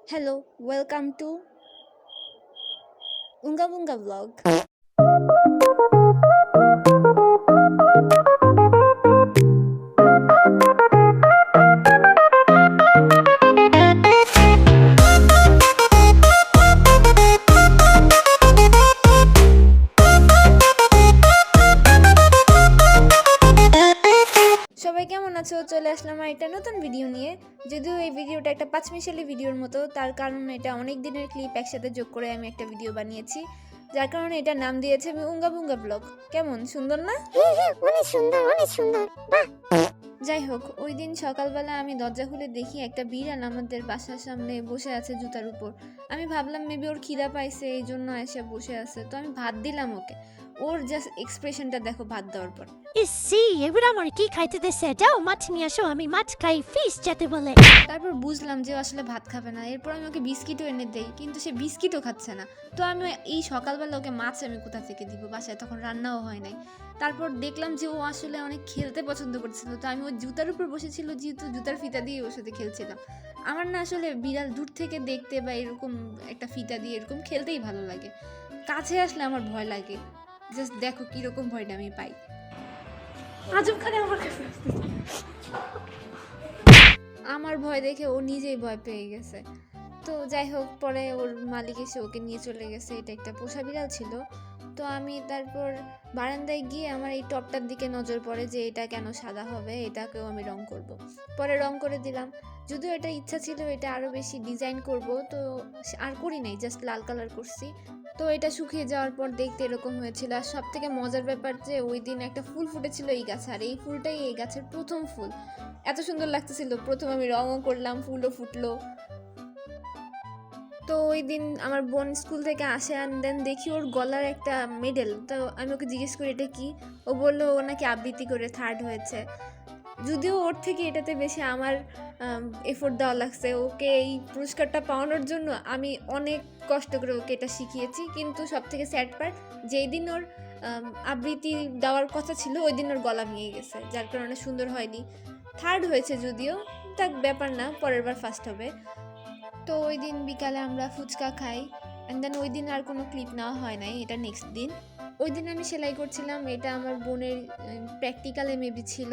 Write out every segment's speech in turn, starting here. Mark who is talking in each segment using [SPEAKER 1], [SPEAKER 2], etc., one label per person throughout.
[SPEAKER 1] Hello, welcome to Unga Bunga Vlog. সবাই কেমন আছো? চলে আসলাম আর একটা নতুন ভিডিও নিয়ে। যদিও এই ভিডিওটা একটা 5 মিশালি ভিডিওর মতো, তার কারণ এটা অনেক দিনের ক্লিপ একসাথে যোগ করে আমি একটা ভিডিও বানিয়েছি, যার কারণে এটা নাম দিয়েছি আমি উঙ্গা বুঙ্গা ব্লগ। কেমন সুন্দর না?
[SPEAKER 2] অনেক সুন্দর, অনেক সুন্দর। বাহ।
[SPEAKER 1] যাই হোক, ওই দিন সকালবেলা আমি দরজা খুলে দেখি একটা বিড়াল আমাদের বাসার সামনে বসে আছে জুতার উপর। আমি ভাবলাম মেবি ওর খিদা পাইছে, এই জন্য এসে বসে আছে। তো আমি ভাত দিলাম ওকে। ওর জাস্ট এক্সপ্রেশনটা দেখো ভাত দেওয়ার পর।
[SPEAKER 2] ইসি, এবার আমার কি খাইতে দিছে? যাও মাছ নিয়ে আসো, আমি মাছ খাই, ফিশ যেতে বলে।
[SPEAKER 1] তারপর বুঝলাম যে ও আসলে ভাত খাবে না। এরপর আমি ওকে বিস্কিটও এনে দেই, কিন্তু সে বিস্কিটও খাচ্ছে না। তো আমি এই সকালবেলা ওকে মাছ আমি কোথা থেকে দিব, বাসায় তখন রান্নাও হয় নাই। তারপর দেখলাম যে ও আসলে অনেক খেলতে পছন্দ করছিল। তো আমি ওই জুতার উপর বসেছিল, যেহেতু জুতার ফিতা দিয়ে ওর সাথে খেলছিলাম। আমার না আসলে বিড়াল দূর থেকে দেখতে বা এরকম একটা ফিতা দিয়ে এরকম খেলতেই ভালো লাগে। কাছে আসলে আমার ভয় লাগে। জাস্ট দেখো কিরকম ভয়টা আমি পাই। আজব খানে আমার কাছে আমার ভয় দেখে ও নিজেই ভয় পেয়ে গেছে। তো যাই হোক, পরে ওর মালিক এসে ওকে নিয়ে চলে গেছে। এটা একটা পোষা বিড়াল ছিল। তো আমি তারপর বারান্দায় গিয়ে আমার এই টপটার দিকে নজর পড়ে যে এটা কেন সাদা হবে, এটাকেও আমি রং করব। পরে রং করে দিলাম। যদিও এটা ইচ্ছা ছিল এটা আরও বেশি ডিজাইন করব, তো আর করি নাই, জাস্ট লাল কালার করছি। তো এটা শুকিয়ে যাওয়ার পর দেখতে এরকম হয়েছিল। আর সব থেকে মজার ব্যাপার যে ওই দিন একটা ফুল ফুটেছিল এই গাছে, আর এই ফুলটাই এই গাছের প্রথম ফুল। এত সুন্দর লাগতেছিল। প্রথম আমি রঙও করলাম, ফুলও ফুটলো। তো ওই দিন আমার বোন স্কুল থেকে আসে, অ্যান্ড দেন দেখি ওর গলার একটা মেডেল। তো আমি ওকে জিজ্ঞেস করি এটা কি। ও বললো ও নাকি আবৃত্তি করে 3rd হয়েছে। যদিও ওর থেকে এটাতে বেশি আমার এফোর্ট দেওয়া লাগছে। ওকে এই পুরস্কারটা পাওয়ানোর জন্য আমি অনেক কষ্ট করে ওকে এটা শিখিয়েছি। কিন্তু সব থেকে স্যাড পার্ট, যেই দিন ওর আবৃত্তি দেওয়ার কথা ছিল ওই দিন ওর গলা ভেঙে গেছে, যার কারণে সুন্দর হয়নি। 3rd হয়েছে যদিও, তার ব্যাপার না, পরের বার ফার্স্ট হবে। তো ওই দিন বিকালে আমরা ফুচকা খাই, অ্যান্ড দেন ওই দিন আর কোনো ক্লিপ নেওয়া হয় নাই। এটা নেক্সট দিন। ওই দিন আমি সেলাই করছিলাম। এটা আমার বোনের প্র্যাকটিক্যালে মেবি ছিল,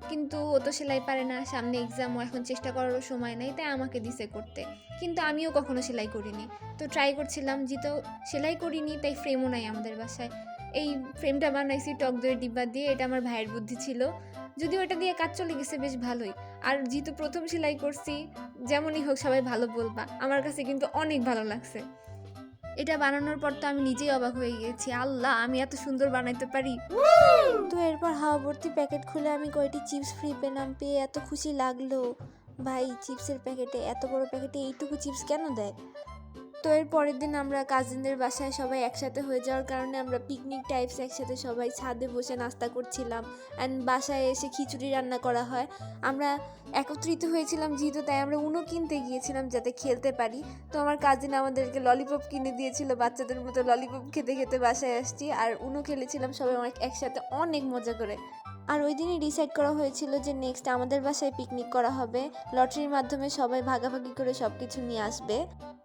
[SPEAKER 1] কিন্তু ও তো সেলাই পারে না, সামনে এক্সাম, ও এখন চেষ্টা করারও সময় নেই, তাই আমাকে দিছে করতে। কিন্তু আমিও কখনো সেলাই করিনি। তো ট্রাই করছিলাম, যেহেতু সেলাই করিনি তাই ফ্রেমও নাই আমাদের বাসায়। এই ফ্রেমটা বানাইছি টক দইয়ের ডিব্বা দিয়ে। এটা আমার ভাইয়ের বুদ্ধি ছিল, যদিও এটা দিয়ে কাজ চলে গেছে বেশ ভালোই। আর যেহেতু প্রথম সেলাই করছি, যেমনই হোক সবাই ভালো বলবা। আমার কাছে কিন্তু অনেক ভালো লাগছে। এটা বানানোর পর তো আমি নিজেই অবাক হয়ে গিয়েছি, আল্লাহ আমি এত সুন্দর বানাইতে পারি। তো এরপর হাওয়া ভর্তি প্যাকেট খুলে আমি কয়টি চিপস ফ্রি পেলাম, পেয়ে এত খুশি লাগলো। ভাই, চিপসের প্যাকেটে, এত বড় প্যাকেটে এইটুকু চিপস কেন দেয়? তো এর পরের দিন আমরা কাজিনদের বাসায় সবাই একসাথে হয়ে যাওয়ার কারণে আমরা পিকনিক টাইপস একসাথে সবাই ছাদে বসে নাস্তা করছিলাম। অ্যান্ড বাসায় এসে খিচুড়ি রান্না করা হয়। আমরা একত্রিত হয়েছিলাম যেহেতু, তাই আমরা উনো কিনতে গিয়েছিলাম যাতে খেলতে পারি। তো আমার কাজিন আমাদেরকে ললিপপ কিনে দিয়েছিল, বাচ্চাদের মতো ললিপপ খেতে খেতে বাসায় আসছি আর উনো খেলেছিলাম সবাই অনেক একসাথে, অনেক মজা করে। আর ওই দিনই ডিসাইড করা হয়েছিল যে নেক্সট আমাদের বাসায় পিকনিক করা হবে। লটারির মাধ্যমে সবাই ভাগাভাগি করে সব কিছু নিয়ে আসবে।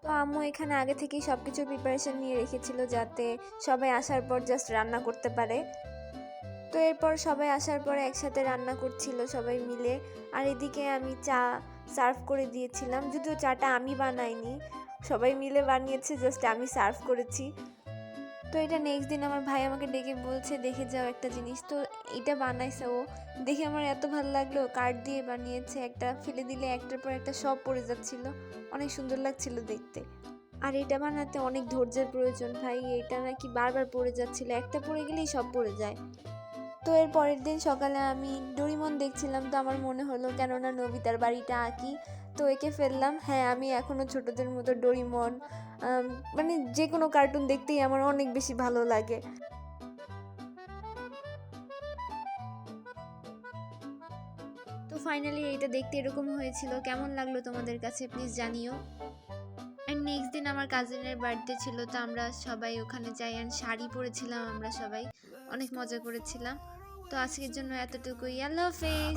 [SPEAKER 1] তো আম্মু এখানে আগে থেকেই সব কিছু প্রিপারেশন নিয়ে রেখেছিল যাতে সবাই আসার পর জাস্ট রান্না করতে পারে। তো এরপর সবাই আসার পরে একসাথে রান্না করছিল সবাই মিলে। আর এদিকে আমি চা সার্ভ করে দিয়েছিলাম, যদিও চাটা আমি বানাইনি, সবাই মিলে বানিয়েছে, জাস্ট আমি সার্ভ করেছি। তো এটা নেক্সট দিন আমার ভাই আমাকে ডেকে বলছে দেখে যাও একটা জিনিস। তো এটা বানাইছে ও, দেখে আমার এত ভালো লাগলো। কাঠ দিয়ে বানিয়েছে, একটা ফেলে দিলে একটার পর একটা সব পড়ে যাচ্ছিল, অনেক সুন্দর লাগছিল দেখতে। আর এটা বানাতে অনেক ধৈর্যের প্রয়োজন ভাই, এটা নাকি বারবার পড়ে যাচ্ছিল, একটা পড়ে গেলেই সব পড়ে যায়। তো এর পরের দিন সকালে আমি ডোরিমন দেখছিলাম, তো আমার মনে হলো কেননা নবিতার বাড়িটা আঁকি, তো এঁকে ফেললাম। হ্যাঁ, আমি এখনও ছোটদের মতো ডোরিমন, মানে যে কোনো কার্টুন দেখতেই আমার অনেক বেশি ভালো লাগে। তো ফাইনালি এটা দেখতে এরকম হয়েছিল। কেমন লাগলো তোমাদের কাছে প্লিজ জানিও। অ্যান্ড নেক্সট দিন আমার কাজিনের বার্থডে ছিল, তো আমরা সবাই ওখানে যাই, অ্যান্ড শাড়ি পরেছিলাম, আমরা সবাই অনেক মজা করেছিলাম। তো আজকের জন্য এতটুকুই, আল্লাহ হাফেজ।